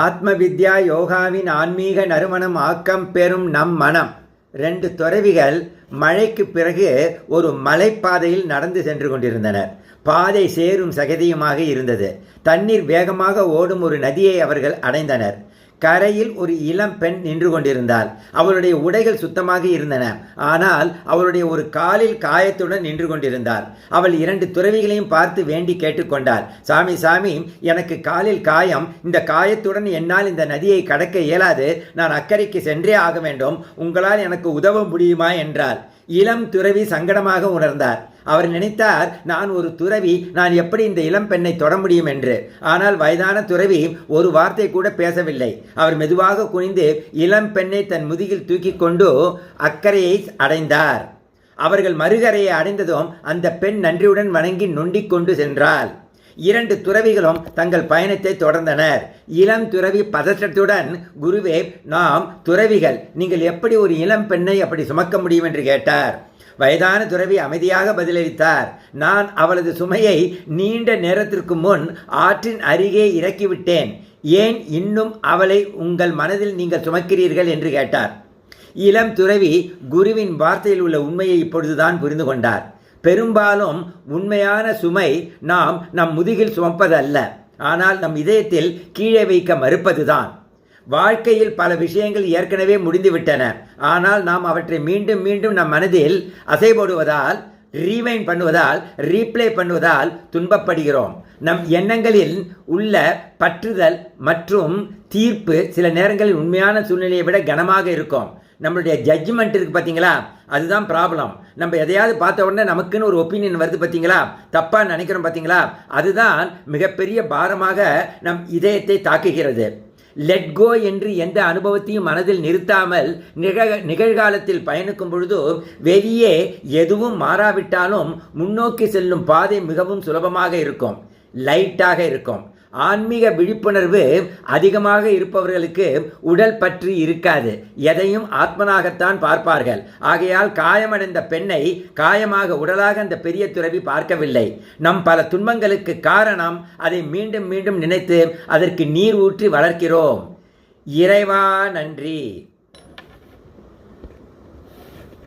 ஆத்ம வித்யா யோகாவின் ஆன்மீக நறுமணம் ஆக்கம் பெறும் நம் மனம். 2 துறவிகள் மழைக்கு பிறகு ஒரு மலைப்பாதையில் நடந்து சென்று கொண்டிருந்தனர். பாதை சேரும் சகதியுமாக இருந்தது. தண்ணீர் வேகமாக ஓடும் ஒரு நதியை அவர்கள் அடைந்தனர். கரையில் ஒரு இளம் பெண் நின்று கொண்டிருந்தாள். அவளுடைய உடைகள் சுத்தமாக இருந்தன. ஆனால் அவளுடைய ஒரு காலில் காயத்துடன் நின்று கொண்டிருந்தாள். அவள் 2 துறவிகளையும் பார்த்து வேண்டி கேட்டுக்கொண்டாள். சாமி, சாமி, எனக்கு காலில் காயம். இந்த காயத்துடன் என்னால் இந்த நதியை கடக்க இயலாது. நான் அக்கறைக்கு சென்றே ஆக வேண்டும். உங்களால் எனக்கு உதவ முடியுமா என்றாள். இளம் துறவி சங்கடமாக உணர்ந்தார். அவர் நினைத்தார், நான் ஒரு துறவி, நான் எப்படி இந்த இளம் பெண்ணை தொட முடியும் என்று. ஆனால் வயதான துறவி ஒரு வார்த்தை கூட பேசவில்லை. அவர் மெதுவாக குனிந்து இளம் பெண்ணை தன் முதுகில் தூக்கி கொண்டு அக்கறையை அடைந்தார். அவர்கள் மறுகரையை அடைந்ததும் அந்த பெண் நன்றியுடன் வணங்கி நொண்டிக் கொண்டு சென்றாள். 2 துறவிகளும் தங்கள் பயணத்தை தொடர்ந்தனர். இளம் துறவி பதற்றத்துடன், குருவே, நாம் துறவிகள், நீங்கள் எப்படி ஒரு இளம் பெண்ணை அப்படி சுமக்க முடியும் என்று கேட்டார். வயதான துறவி அமைதியாக பதிலளித்தார், நான் அவளது சுமையை நீண்ட நேரத்திற்கு முன் ஆற்றின் அருகே இறக்கிவிட்டேன். ஏன் இன்னும் அவளை உங்கள் மனதில் நீங்கள் சுமக்கிறீர்கள் என்று கேட்டார். இளம் துறவி குருவின் வார்த்தையில் உள்ள உண்மையை இப்பொழுதுதான் புரிந்து கொண்டார். பெரும்பாலும் உண்மையான சுமை நாம் நம் முதுகில் சுமப்பதல்ல, ஆனால் நம் இதயத்தில் கீழே வைக்க மறுப்பதுதான். வாழ்க்கையில் பல விஷயங்கள் ஏற்கனவே முடிந்துவிட்டன. ஆனால் நாம் அவற்றை மீண்டும் மீண்டும் நம் மனதில் அசைபோடுவதால், ரீவைண்ட் பண்ணுவதால், ரீப்ளே பண்ணுவதால் துன்பப்படுகிறோம். நம் எண்ணங்களில் உள்ள பற்றுதல் மற்றும் தீர்ப்பு சில நேரங்களில் உண்மையான சூழ்நிலையை விட கனமாக இருக்கும். நம்மளுடைய ஜட்ஜ்மெண்ட் இருக்குது பார்த்தீங்களா, அதுதான் ப்ராப்ளம். நம்ம எதையாவது பார்த்த உடனே நமக்குன்னு ஒரு ஒப்பீனியன் வருது பார்த்தீங்களா, தப்பாக நினைக்கிறோம் பார்த்தீங்களா, அதுதான் மிகப்பெரிய பாரமாக நம் இதயத்தை தாக்குகிறது. லெட் கோ என்று எந்த அனுபவத்தையும் மனதில் நிறுத்தாமல் நிகழ்காலத்தில் பயணிக்கும் பொழுது வெளியே எதுவும் மாறாவிட்டாலும் முன்னோக்கி செல்லும் பாதை மிகவும் சுலபமாக இருக்கும், லைட்டாக இருக்கும். ஆன்மீக விழிப்புணர்வு அதிகமாக இருப்பவர்களுக்கு உடல் பற்றி இருக்காது. எதையும் ஆத்மனாகத்தான் பார்ப்பார்கள். ஆகையால் காயமடைந்த பெண்ணை காயமாக உடலாக அந்த பெரிய துறவி பார்க்கவில்லை. நம் பல துன்பங்களுக்கு காரணம் அதை மீண்டும் மீண்டும் நினைத்து அதற்கு நீர் ஊற்றி வளர்க்கிறோம். இறைவா நன்றி.